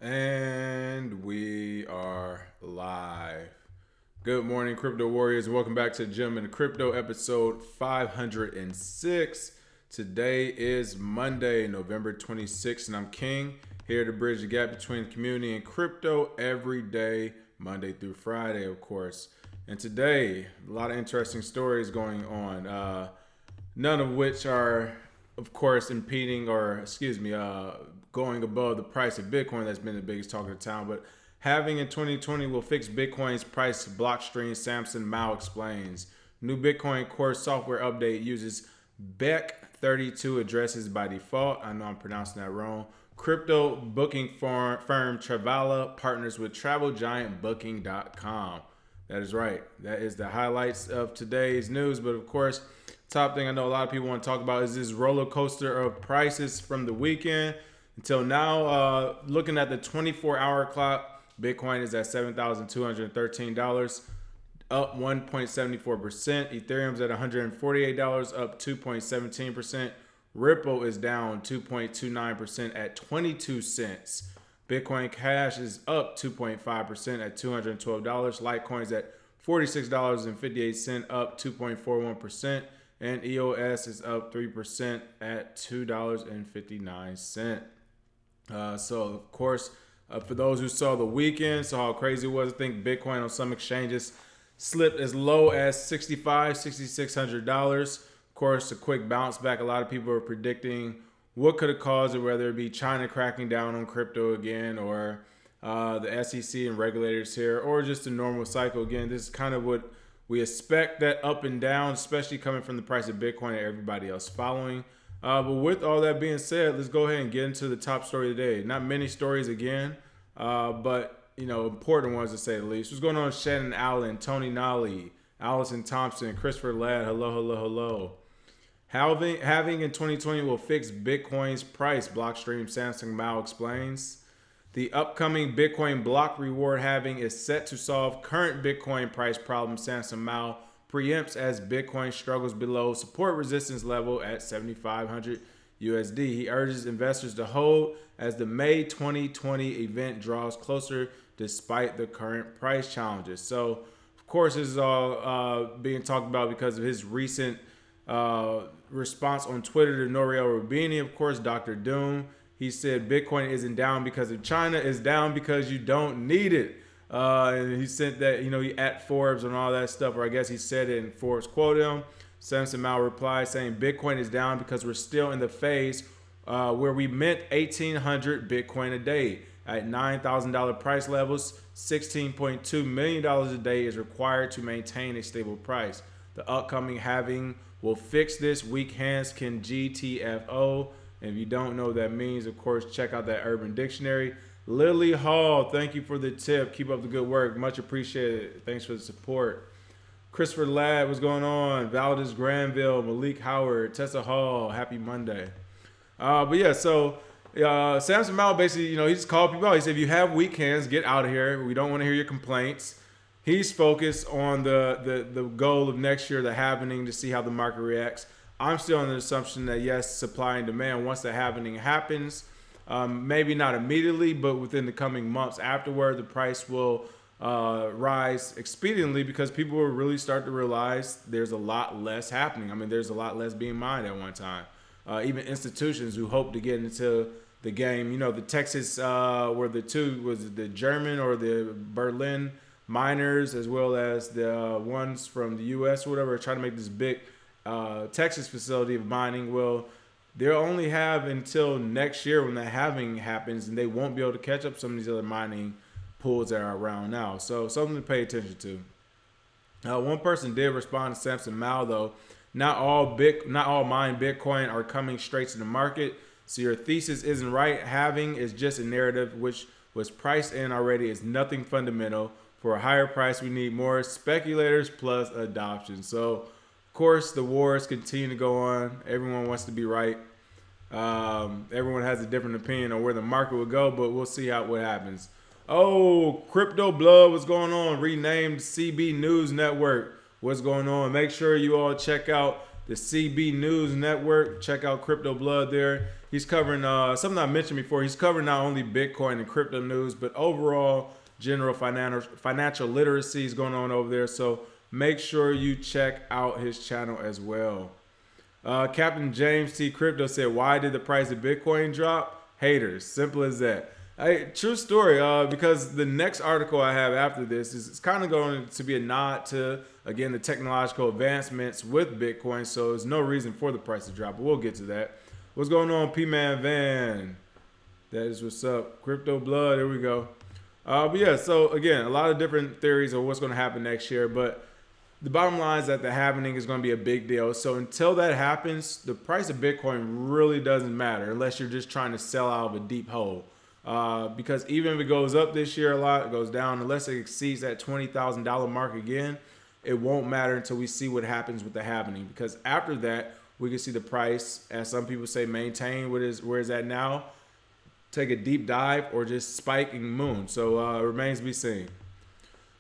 And we are live. Good morning, crypto warriors. Welcome back to Gem and Crypto episode 506. Today is Monday, November 26th, and I'm King, here to bridge the gap between community and crypto every day, Monday through Friday, of course. And today, a lot of interesting stories going on, none of which are, of course, impeding or, going above the price of Bitcoin. That's been the biggest talk of the town. But halving in 2020 will fix Bitcoin's price, blockstream Samson Mao explains. New Bitcoin core software update uses BEC32 addresses by default. I know I'm pronouncing that wrong. Crypto booking firm Travala partners with travel giant Booking.com. That is right. That is the highlights of today's news. But of course, top thing I know a lot of people want to talk about is this roller coaster of prices from the weekend until now. Looking at the 24-hour clock, Bitcoin is at $7,213, up 1.74%. Ethereum's at $148, up 2.17%. Ripple is down 2.29% at 22 cents. Bitcoin Cash is up 2.5% at $212. Litecoin's at $46.58, up 2.41%. And EOS is up 3% at $2.59. So, of course, for those who saw the weekend, saw how crazy it was, I think Bitcoin on some exchanges slipped as low as $6,600. Of course, a quick bounce back. A lot of people are predicting what could have caused it, whether it be China cracking down on crypto again, or the SEC and regulators here, or just a normal cycle again. This is kind of what we expect, that up and down, especially coming from the price of Bitcoin and everybody else following. But with all that being said, let's go ahead and get into the top story of the day. Not many stories again, but important ones to say the least. What's going on with Shannon Allen, Tony Nolly, Allison Thompson, Christopher Ladd? Hello. Halving in 2020 will fix Bitcoin's price, blockstream Samson Mao explains. The upcoming Bitcoin block reward halving is set to solve current Bitcoin price problems, Samson Mao preempts as Bitcoin struggles below support resistance level at 7,500 USD. He urges investors to hold as the May 2020 event draws closer despite the current price challenges. So, of course, this is all being talked about because of his recent response on Twitter to Nouriel Roubini, of course, Dr. Doom. He said Bitcoin isn't down because of China, it's down because you don't need it. And he sent that, he at Forbes and all that stuff, or I guess he said it and Forbes quoted him. Samson Mao replied saying Bitcoin is down because we're still in the phase where we mint 1,800 Bitcoin a day. At $9,000 price levels, $16.2 million a day is required to maintain a stable price. The upcoming halving will fix this. Weak hands can GTFO. And if you don't know what that means, of course, check out that Urban Dictionary. Lily Hall, thank you for the tip. Keep up the good work. Much appreciated. Thanks for the support. Christopher Ladd, what's going on? Valdez Granville, Malik Howard, Tessa Hall, happy Monday. So Samson Mao basically, he just called people out. He said, if you have weak hands, get out of here. We don't want to hear your complaints. He's focused on the goal of next year, the halving, to see how the market reacts. I'm still on the assumption that, yes, supply and demand, once the halving happens, maybe not immediately, but within the coming months afterward, the price will rise expediently because people will really start to realize there's a lot less happening. I mean, there's a lot less being mined at one time. Even institutions who hope to get into the game, the Texas were the two, was it the German or the Berlin miners, as well as the ones from the U.S. or whatever, trying to make this big Texas facility of mining. Well, they'll only have until next year when the halving happens, and they won't be able to catch up some of these other mining pools that are around now. So something to pay attention to. One person did respond to Samson Mao, though. Not all mined Bitcoin are coming straight to the market. So your thesis isn't right. Halving is just a narrative which was priced in already. It's nothing fundamental. For a higher price, we need more speculators plus adoption. So, of course, the wars continue to go on. Everyone wants to be right. Everyone has a different opinion on where the market will go, but we'll see what happens. Oh, Crypto Blood, what's going on? Renamed CB News Network. What's going on? Make sure you all check out the CB News Network. Check out Crypto Blood there. he's covering something I mentioned before. He's covering not only Bitcoin and crypto news, but overall general financial literacy is going on over there. So make sure you check out his channel as well. Captain James T. Crypto said, why did the price of Bitcoin drop? Haters. Simple as that. True story, because the next article I have after this is kind of going to be a nod to, again, the technological advancements with Bitcoin. So there's no reason for the price to drop, but we'll get to that. What's going on, P-Man Van? That is what's up. Crypto Blood, here we go. But yeah, so again, a lot of different theories of what's going to happen next year, but the bottom line is that the halving is going to be a big deal. So until that happens, the price of Bitcoin really doesn't matter unless you're just trying to sell out of a deep hole. Because even if it goes up this year a lot, it goes down, unless it exceeds that $20,000 mark again, it won't matter until we see what happens with the halving. Because after that, we can see the price, as some people say, maintain where it's at now, take a deep dive, or just spike and moon. So it remains to be seen.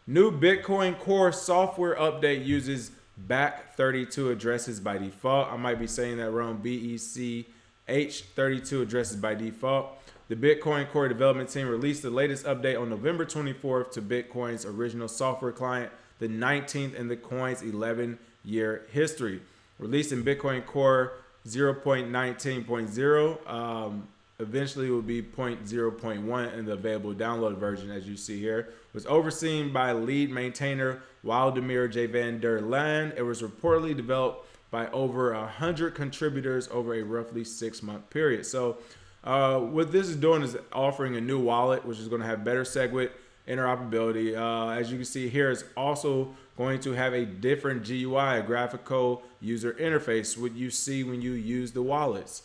New Bitcoin Core software update uses BAC32 addresses by default. I might be saying that wrong. BECH32 addresses by default. The Bitcoin Core development team released the latest update on November 24th to Bitcoin's original software client, the 19th in the coin's 11-year history. Released in Bitcoin Core 0.19.0. Eventually will be 0.0.1 in the available download version, as you see here. It was overseen by lead maintainer Waldemir J. van der Laan. It was reportedly developed by over 100 contributors over a roughly 6-month period. So what this is doing is offering a new wallet, which is going to have better SegWit interoperability. As you can see here, it's also going to have a different GUI, a graphical user interface, what you see when you use the wallets.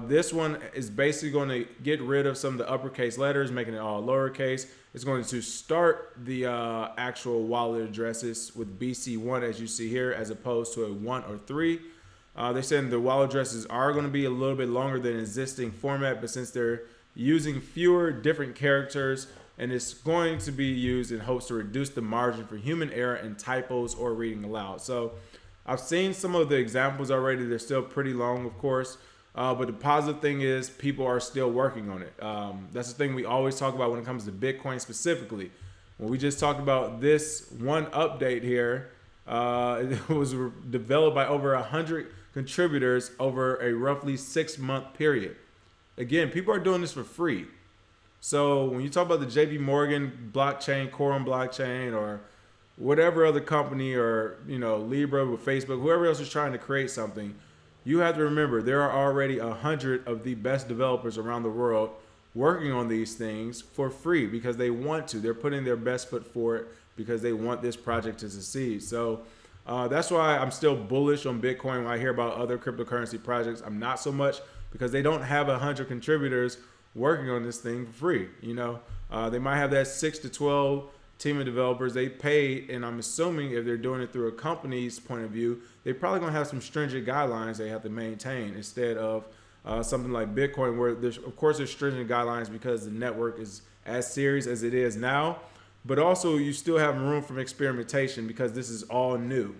This one is basically going to get rid of some of the uppercase letters, making it all lowercase. It's going to start the actual wallet addresses with BC1, as you see here, as opposed to a 1 or 3. They said the wallet addresses are going to be a little bit longer than existing format, but since they're using fewer different characters, and it's going to be used in hopes to reduce the margin for human error and typos or reading aloud. So I've seen some of the examples already. They're still pretty long, of course. But the positive thing is people are still working on it. That's the thing we always talk about when it comes to Bitcoin specifically. When we just talked about this one update here, it was developed by over 100 contributors over a roughly 6-month period. Again, people are doing this for free. So when you talk about the JP Morgan blockchain, Quorum blockchain, or whatever other company, or Libra with Facebook, whoever else is trying to create something, you have to remember there are already 100 of the best developers around the world working on these things for free because they want to. They're putting their best foot forward because they want this project to succeed. So that's why I'm still bullish on Bitcoin when I hear about other cryptocurrency projects. I'm not so much because they don't have 100 contributors working on this thing for free. They might have that 6 to 12 team of developers they paid, and I'm assuming if they're doing it through a company's point of view, they're probably going to have some stringent guidelines they have to maintain instead of something like Bitcoin, where there's stringent guidelines because the network is as serious as it is now, but also you still have room for experimentation because this is all new.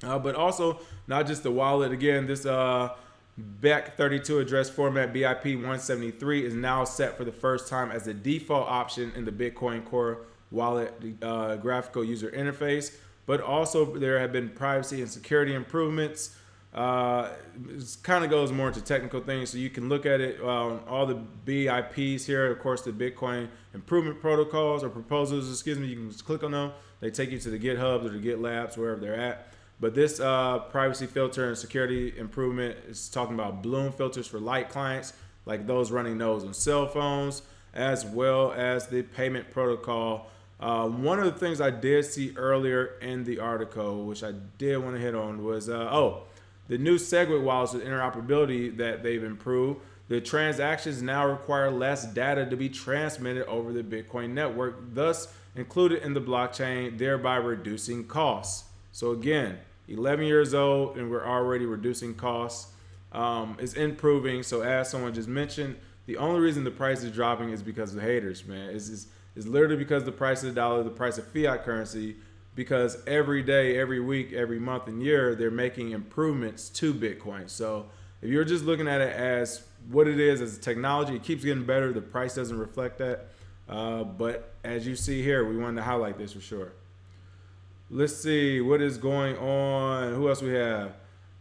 But also not just the wallet. Again, this BAC32 address format BIP 173 is now set for the first time as the default option in the Bitcoin Core wallet graphical user interface. But also there have been privacy and security improvements. It kind of goes more into technical things, so you can look at it on all the BIPs here. Of course, the Bitcoin improvement protocols or proposals, you can just click on them. They take you to the GitHubs or the GitLabs, wherever they're at. But this privacy filter and security improvement is talking about Bloom filters for light clients, like those running those on cell phones, as well as the payment protocol. One of the things I did see earlier in the article, which I did want to hit on, was the new SegWit wallets with interoperability that they've improved. The transactions now require less data to be transmitted over the Bitcoin network, thus included in the blockchain, thereby reducing costs. So again, 11 years old and we're already reducing costs. It's improving. So as someone just mentioned, the only reason the price is dropping is because of haters, man. It's literally because the price of the dollar, the price of fiat currency, because every day, every week, every month and year, they're making improvements to Bitcoin. So If you're just looking at it as what it is as a technology, it keeps getting better. The price doesn't reflect that. But as you see here, we wanted to highlight this for sure. Let's see what is going on. Who else we have?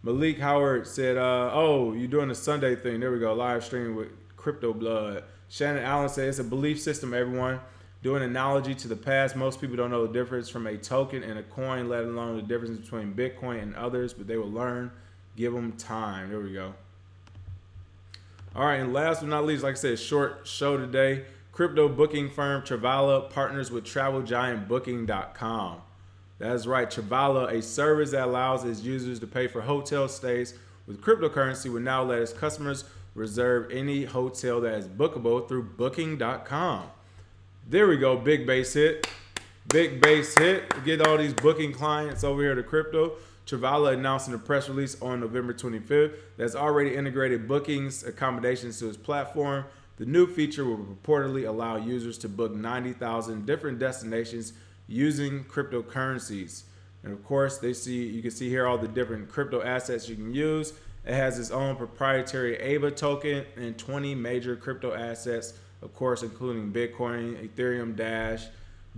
Malik Howard said, oh, you're doing the Sunday thing. There we go. Live streaming with Crypto Blood. Shannon Allen said, it's a belief system, everyone. Doing an analogy to the past, most people don't know the difference from a token and a coin, let alone the difference between Bitcoin and others, but they will learn. Give them time. There we go. All right, and last but not least, like I said, short show today. Crypto booking firm Travala partners with travel giant Booking.com. That's right, Travala, a service that allows its users to pay for hotel stays with cryptocurrency, will now let its customers reserve any hotel that is bookable through Booking.com. There we go, big base hit. Big base hit. Get all these booking clients over here to crypto. Travala announced in a press release on November 25th that's already integrated bookings accommodations to its platform. The new feature will reportedly allow users to book 90,000 different destinations using cryptocurrencies. And of course, you can see here all the different crypto assets you can use. It has its own proprietary AVA token and 20 major crypto assets, of course, including Bitcoin, Ethereum, Dash,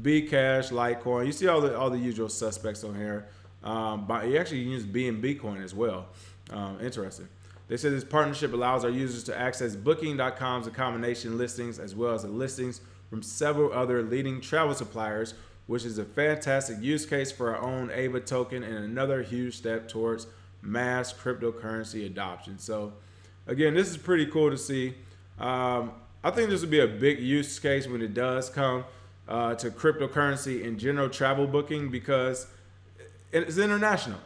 Bcash, Litecoin. You see all the usual suspects on here. But you actually can use BNB coin as well. Interesting. They said this partnership allows our users to access Booking.com's accommodation listings as well as the listings from several other leading travel suppliers, which is a fantastic use case for our own AVA token and another huge step towards mass cryptocurrency adoption. So again, this is pretty cool to see. I think this would be a big use case when it does come to cryptocurrency in general travel booking, because it's international.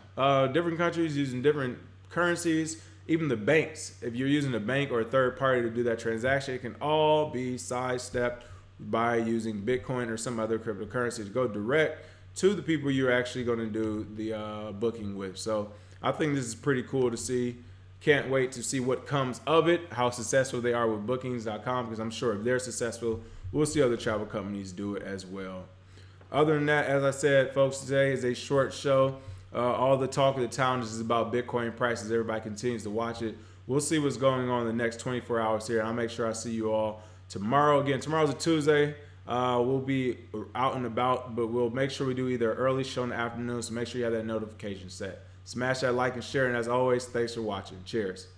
Different countries using different currencies. Even the banks, if you're using a bank or a third party to do that transaction, it can all be sidestepped by using Bitcoin or some other cryptocurrency to go direct to the people you're actually going to do the booking with. So I think this is pretty cool to see. Can't wait to see what comes of it, how successful they are with bookings.com, because I'm sure if they're successful, we'll see other travel companies do it as well. Other than that, as I said, folks, today is a short show. All the talk of the town is about Bitcoin prices. Everybody continues to watch it. We'll see what's going on in the next 24 hours here. I'll make sure I see you all tomorrow. Again, tomorrow's a Tuesday. We'll be out and about, but we'll make sure we do either early show in the afternoon, so make sure you have that notification set. Smash that like and share, and as always, thanks for watching. Cheers.